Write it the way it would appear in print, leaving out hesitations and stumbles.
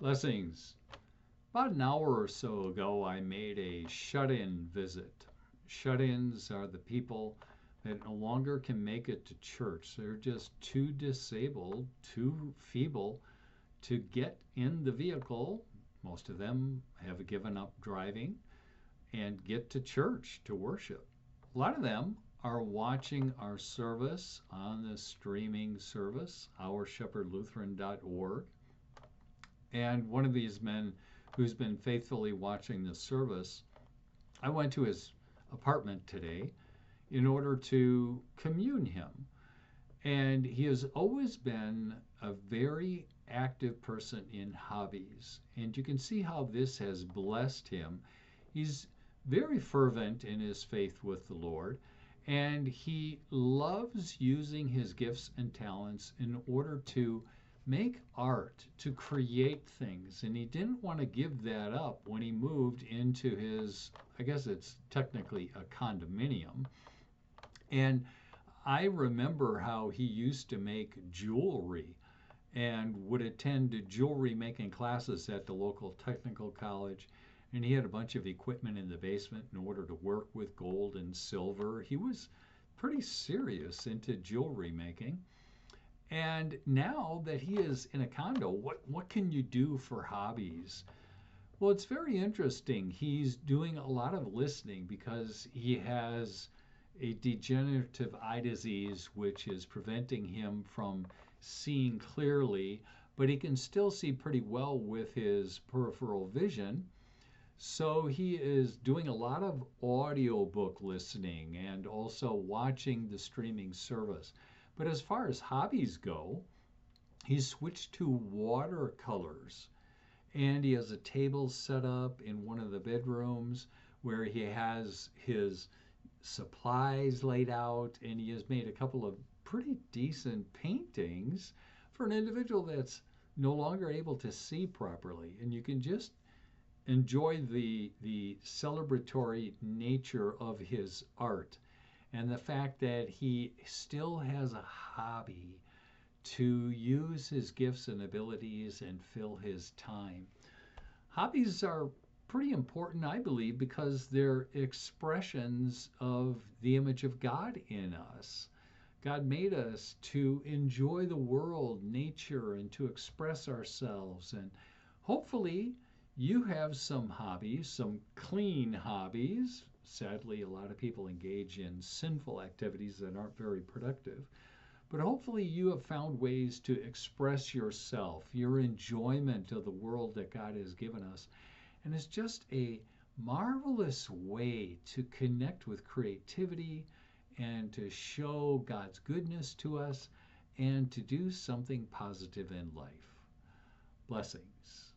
Blessings. About an hour or so ago, I made a shut in visit. Shut ins are the people that no longer can make it to church. They're just too disabled, too feeble to get in the vehicle. Most of them have given up driving and get to church to worship. A lot of them are watching our service on the streaming service, ourshepherdlutheran.org. And one of these men who's been faithfully watching the service, I went to his apartment today in order to commune him. And he has always been a very active person in hobbies. And you can see how this has blessed him. He's very fervent in his faith with the Lord. And he loves using his gifts and talents in order to make art, to create things. And he didn't want to give that up when he moved into his, I guess it's technically a condominium. And I remember how he used to make jewelry and would attend jewelry making classes at the local technical college. And he had a bunch of equipment in the basement in order to work with gold and silver. He was pretty serious into jewelry making. And now that he is in a condo, what can you do for hobbies? Well, it's very interesting. He's doing a lot of listening because he has a degenerative eye disease which is preventing him from seeing clearly, but he can still see pretty well with his peripheral vision. So he is doing a lot of audiobook listening and also watching the streaming service. But as far as hobbies go, he's switched to watercolors. And he has a table set up in one of the bedrooms where he has his supplies laid out, and he has made a couple of pretty decent paintings for an individual that's no longer able to see properly. And you can just enjoy the celebratory nature of his art and the fact that he still has a hobby to use his gifts and abilities and fill his time. Hobbies are pretty important, I believe, because they're expressions of the image of God in us. God made us to enjoy the world, nature, and to express ourselves. And hopefully, you have some hobbies, some clean hobbies. Sadly, a lot of people engage in sinful activities that aren't very productive. But hopefully, you have found ways to express yourself, your enjoyment of the world that God has given us. And it's just a marvelous way to connect with creativity and to show God's goodness to us and to do something positive in life. Blessings.